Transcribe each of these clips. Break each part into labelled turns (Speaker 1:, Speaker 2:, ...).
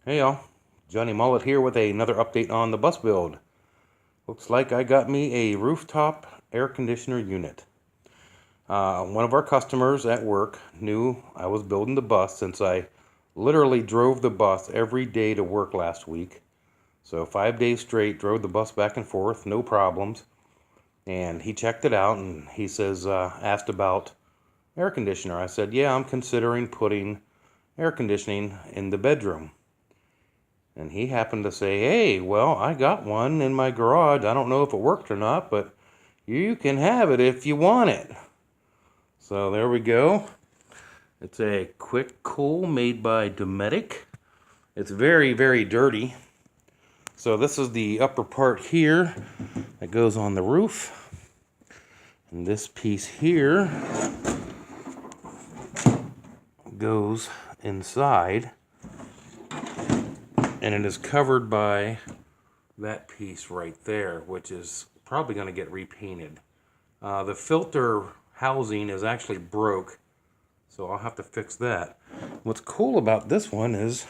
Speaker 1: Hey y'all, Johnny Mullet here with another update on the bus build. Looks like I got me a rooftop air conditioner unit. One of our customers at work knew I was building the bus since I literally drove the bus every day to work last week. So 5 days straight, drove the bus back and forth, no problems. And he checked it out and he says, asked about air conditioner. I said, yeah, I'm considering putting air conditioning in the bedroom. And he happened to say, hey, well, I got one in my garage. I don't know if it worked or not, but you can have it if you want it. So there we go. It's a quick cool made by Dometic. It's very, very dirty. So this is the upper part here that goes on the roof. And this piece here goes inside. And it is covered by that piece right there, which is probably going to get repainted. The filter housing is actually broke, so I'll have to fix that. What's cool about this one is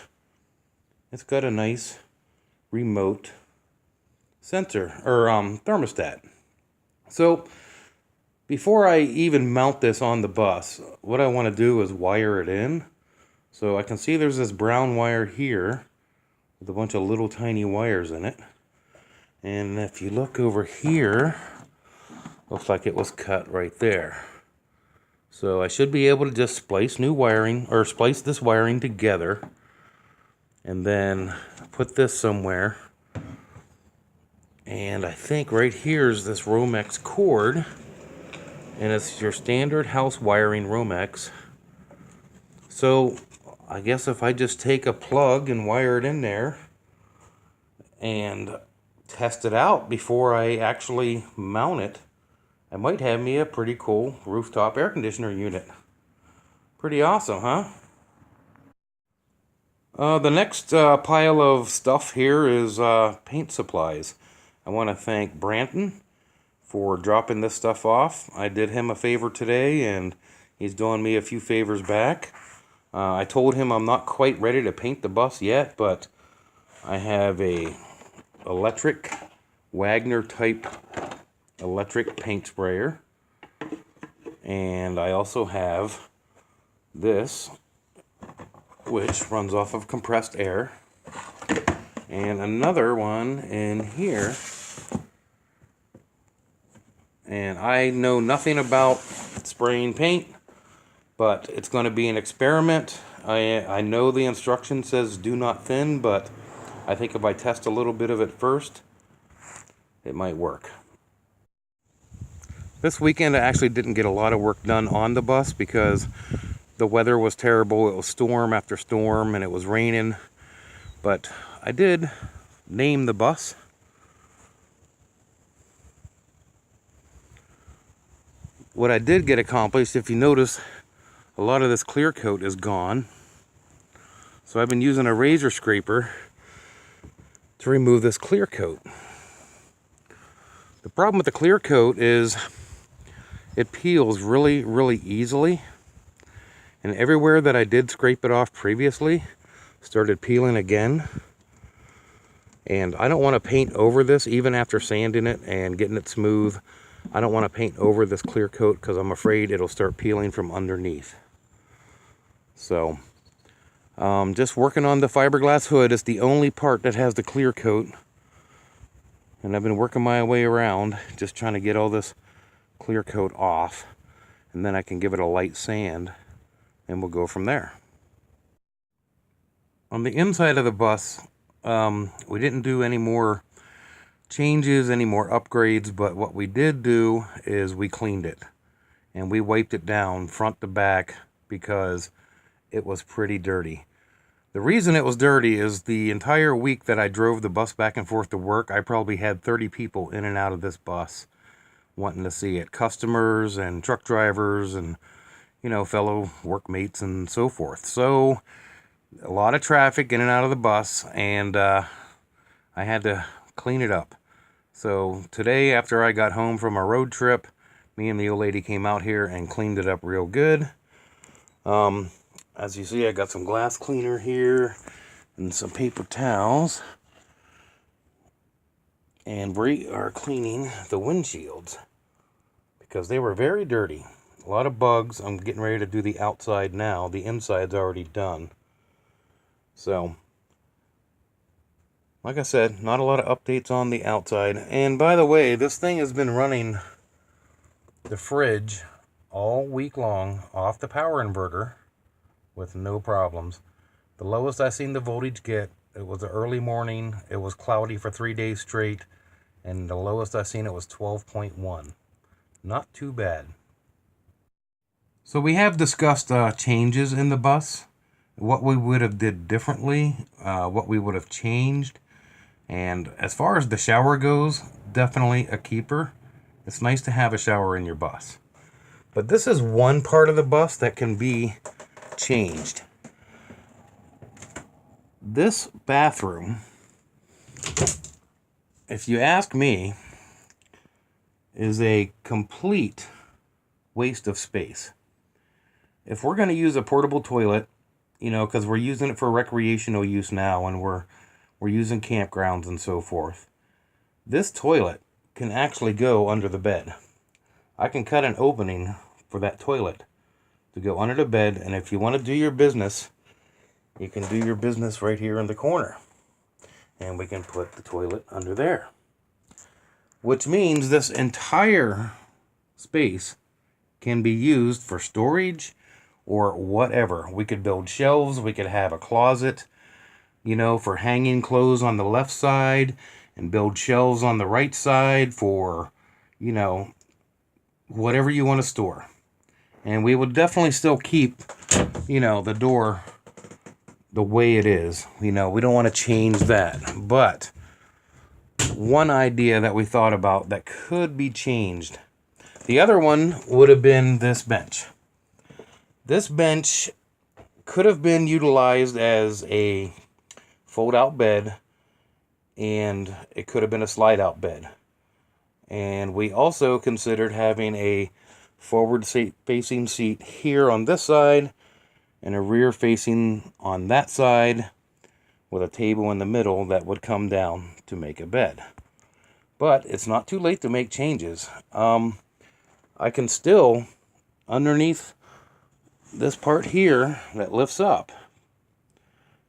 Speaker 1: it's got a nice remote sensor or thermostat. So before I even mount this on the bus, what I want to do is wire it in. So I can see there's this brown wire here with a bunch of little tiny wires in it. And if you look over here, looks like it was cut right there. So I should be able to just splice new wiring, or splice this wiring together, and then put this somewhere. And I think right here is this Romex cord, and it's your standard house wiring Romex. So I guess if I just take a plug and wire it in there and test it out before I actually mount it, I might have me a pretty cool rooftop air conditioner unit. Pretty awesome, huh? The next pile of stuff here is paint supplies. I want to thank Branton for dropping this stuff off. I did him a favor today, and he's doing me a few favors back. I told him I'm not quite ready to paint the bus yet, but I have a electric Wagner type electric paint sprayer, and I also have this, which runs off of compressed air, and another one in here. And I know nothing about spraying paint, but it's going to be an experiment. I know the instruction says do not thin, but I think if I test a little bit of it first, it might work. This weekend I actually didn't get a lot of work done on the bus because the weather was terrible. It was storm after storm and it was raining. But I did name the bus. What I did get accomplished, if you notice, a lot of this clear coat is gone. So I've been using a razor scraper to remove this clear coat. The problem with the clear coat is it peels really, really easily. And everywhere that I did scrape it off previously started peeling again. And I don't want to paint over this even after sanding it and getting it smooth. I don't want to paint over this clear coat because I'm afraid it'll start peeling from underneath. So just working on the fiberglass hood. It's the only part that has the clear coat. And I've been working my way around just trying to get all this clear coat off. And then I can give it a light sand and we'll go from there. On the inside of the bus, we didn't do any more changes, any more upgrades, but what we did do is we cleaned it. And we wiped it down front to back because it was pretty dirty. The reason it was dirty is the entire week that I drove the bus back and forth to work, I probably had 30 people in and out of this bus wanting to see it. Customers and truck drivers and, you know, fellow workmates and so forth. So a lot of traffic in and out of the bus, and I had to clean it up. So today, after I got home from a road trip, me and the old lady came out here and cleaned it up real good. As you see, I got some glass cleaner here. and some paper towels. And we are cleaning the windshields because they were very dirty. A lot of bugs. I'm getting ready to do the outside now. The inside's already done. So, like I said, not a lot of updates on the outside. And by the way, this thing has been running the fridge all week long off the power inverter with no problems. The lowest I seen the voltage get, it was an early morning. It was cloudy for 3 days straight. And the lowest I seen it was 12.1. Not too bad. So we have discussed changes in the bus, what we would have did differently, what we would have changed. And as far as the shower goes, definitely a keeper. It's nice to have a shower in your bus. But this is one part of the bus that can be changed. This bathroom, if you ask me, is a complete waste of space. If we're going to use a portable toilet, you know, because we're using it for recreational use now and we're using campgrounds and so forth, this toilet can actually go under the bed. I can cut an opening for that toilet to go under the bed, and if you want to do your business, you can do your business right here in the corner. And we can put the toilet under there. Which means this entire space can be used for storage or whatever. We could build shelves, we could have a closet, you know, for hanging clothes on the left side, and build shelves on the right side for, you know, whatever you want to store. And we would definitely still keep, you know, the door the way it is. You know, we don't want to change that. But one idea that we thought about that could be changed. The other one would have been this bench. This bench could have been utilized as a fold-out bed, and it could have been a slide-out bed. And we also considered having a forward-facing seat here on this side and a rear-facing on that side with a table in the middle that would come down to make a bed. But it's not too late to make changes. I can still, underneath this part here that lifts up,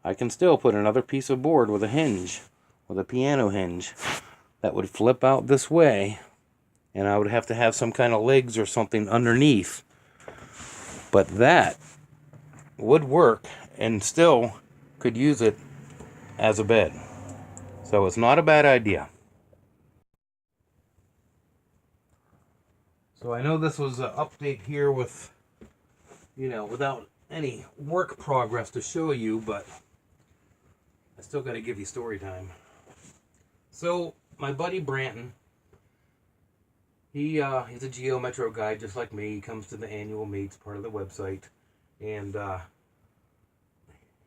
Speaker 1: I can still put another piece of board with a hinge, with a piano hinge, that would flip out this way, and I would have to have some kind of legs or something underneath. But that would work and still could use it as a bed. So it's not a bad idea. So I know this was an update here with, you know, without any work progress to show you, but I still got to give you story time. So my buddy Branton, he's a Geo Metro guy just like me. He comes to the annual meets, part of the website, and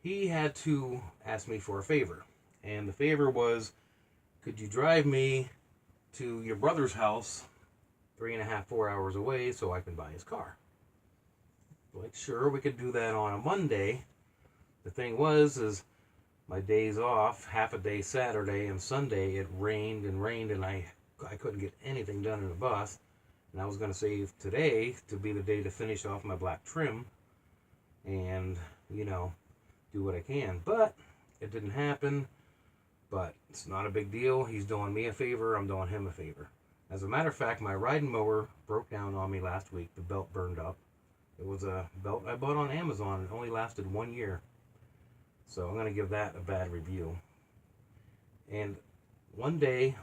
Speaker 1: he had to ask me for a favor. And the favor was, could you drive me to your brother's house 3.5, 4 hours away so I can buy his car? Like, sure, we could do that on a Monday. The thing was, is my days off, half a day Saturday and Sunday, it rained and rained, and I couldn't get anything done in the bus. And I was going to save today to be the day to finish off my black trim and, you know, do what I can. But it didn't happen. But it's not a big deal. He's doing me a favor. I'm doing him a favor. As a matter of fact, my riding mower broke down on me last week. The belt burned up. It was a belt I bought on Amazon. It only lasted 1 year. So I'm going to give that a bad review. And one day,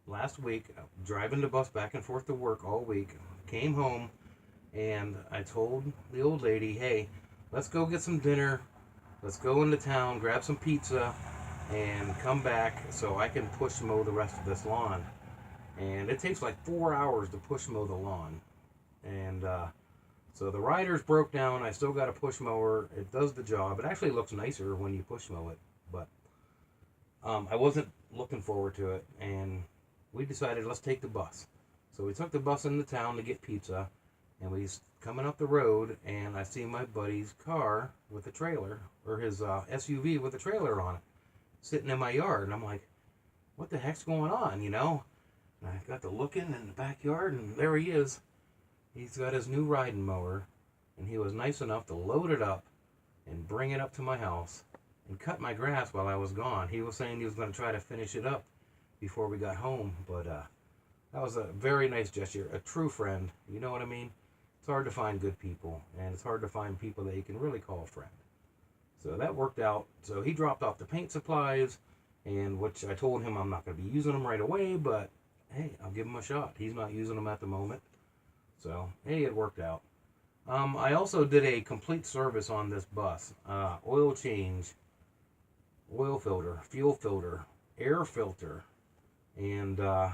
Speaker 1: last week, driving the bus back and forth to work all week, came home, and I told the old lady, hey, let's go get some dinner. Let's go into town, grab some pizza, and come back so I can push mow the rest of this lawn. And it takes like 4 hours to push mow the lawn. And so the riders broke down. I still got a push mower. It does the job. It actually looks nicer when you push mow it. But I wasn't looking forward to it. And we decided, let's take the bus. So we took the bus into town to get pizza. and he's coming up the road, and I see my buddy's car with a trailer, or his SUV with a trailer on it, sitting in my yard. And I'm like, what the heck's going on, you know? And I got to looking in the backyard, and there he is. He's got his new riding mower, and he was nice enough to load it up and bring it up to my house and cut my grass while I was gone. He was saying he was going to try to finish it up before we got home, but that was a very nice gesture. A true friend, you know what I mean? It's hard to find good people, and it's hard to find people that you can really call a friend. So that worked out. So he dropped off the paint supplies, and which I told him I'm not going to be using them right away, but hey, I'll give him a shot. He's not using them at the moment. So, hey, it worked out. I also did a complete service on this bus. Oil change, oil filter, fuel filter, air filter, and I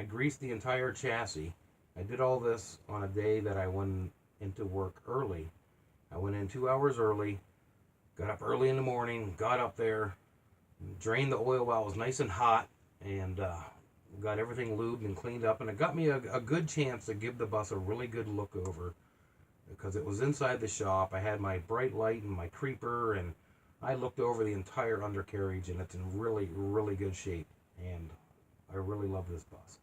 Speaker 1: greased the entire chassis. I did all this on a day that I went into work early. I went in 2 hours early, got up early in the morning, got up there, drained the oil while it was nice and hot, and got everything lubed and cleaned up. And it got me a good chance to give the bus a really good look over, because it was inside the shop. I had my bright light and my creeper, and I looked over the entire undercarriage, and it's in really, really good shape. And I really love this bus.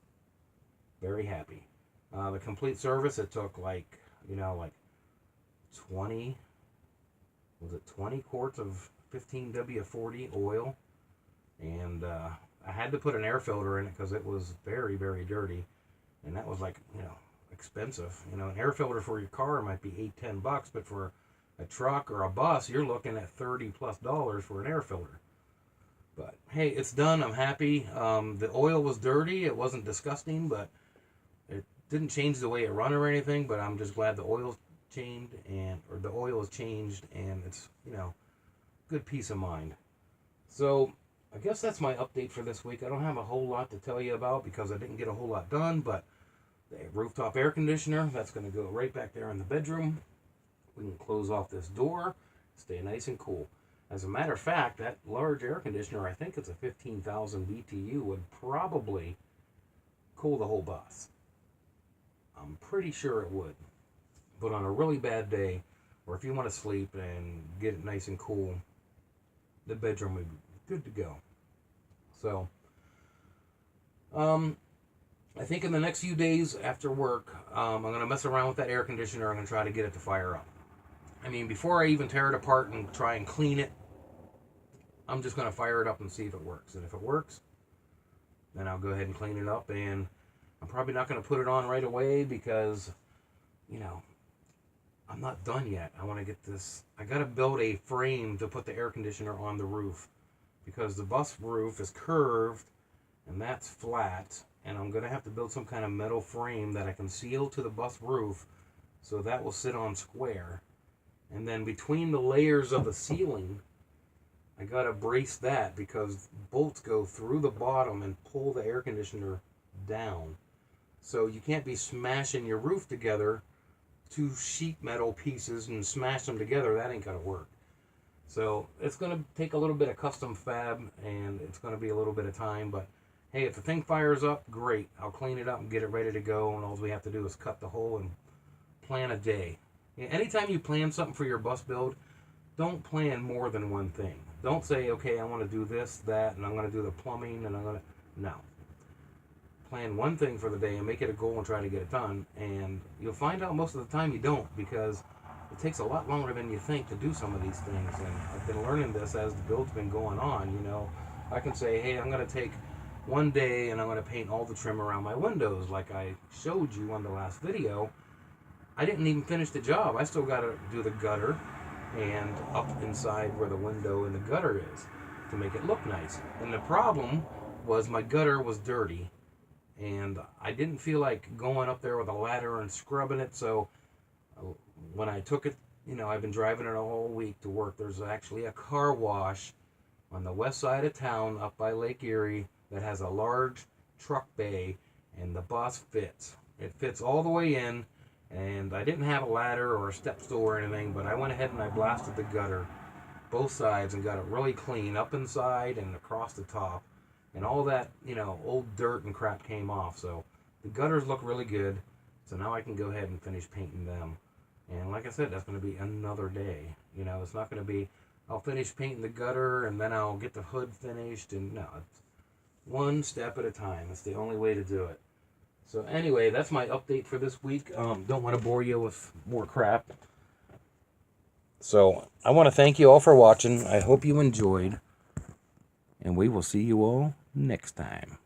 Speaker 1: Very happy. The complete service, it took like 20 quarts of 15W40 oil, and I had to put an air filter in it because it was very, very dirty, and that was expensive. An air filter for your car might be $8-10, but for a truck or a bus, you're looking at $30+ for an air filter. But hey, it's done. I'm happy. The oil was dirty. It wasn't disgusting, but it didn't change the way it run or anything. But I'm just glad the oil changed, the oil is changed, and it's good peace of mind. So I guess that's my update for this week. I don't have a whole lot to tell you about because I didn't get a whole lot done, but the rooftop air conditioner, that's going to go right back there in the bedroom. We can close off this door, stay nice and cool. As a matter of fact, that large air conditioner, I think it's a 15,000 BTU, would probably cool the whole bus. I'm pretty sure it would. But on a really bad day, or if you want to sleep and get it nice and cool, the bedroom would be good to go. So, I think in the next few days after work, I'm going to mess around with that air conditioner. I'm going to try to get it to fire up. I mean, before I even tear it apart and try and clean it, I'm just going to fire it up and see if it works. And if it works, then I'll go ahead and clean it up. And I'm probably not going to put it on right away because, I'm not done yet. I want to get this. I got to build a frame to put the air conditioner on the roof, because the bus roof is curved and that's flat. And I'm going to have to build some kind of metal frame that I can seal to the bus roof so that will sit on square. And then between the layers of the ceiling, I got to brace that because bolts go through the bottom and pull the air conditioner down. So you can't be smashing your roof together, two sheet metal pieces, and smash them together. That ain't going to work. So it's going to take a little bit of custom fab, and it's going to be a little bit of time. But hey, if the thing fires up, great. I'll clean it up and get it ready to go, and all we have to do is cut the hole and plan a day. Anytime you plan something for your bus build, don't plan more than one thing. Don't say, okay, I want to do this, that, and I'm going to do the plumbing, and I'm going to... No. Plan one thing for the day and make it a goal and try to get it done. And you'll find out most of the time you don't, because it takes a lot longer than you think to do some of these things. And I've been learning this as the build's been going on. I can say, hey, I'm going to take one day and I'm going to paint all the trim around my windows like I showed you on the last video. I didn't even finish the job. I still got to do the gutter and up inside where the window and the gutter is to make it look nice. And the problem was my gutter was dirty, and I didn't feel like going up there with a ladder and scrubbing it. So when I took it, I've been driving it all week to work. There's actually a car wash on the west side of town up by Lake Erie that has a large truck bay, and the bus fits. It fits all the way in, and I didn't have a ladder or a step stool or anything, but I went ahead and I blasted the gutter both sides and got it really clean up inside and across the top, and all that old dirt and crap came off. So the gutters look really good. So now I can go ahead and finish painting them. And like I said, that's going to be another day. You know, it's not going to be, I'll finish painting the gutter and then I'll get the hood finished. And no, it's one step at a time. It's the only way to do it. So anyway, that's my update for this week. Don't want to bore you with more crap. So I want to thank you all for watching. I hope you enjoyed. And we will see you all next time.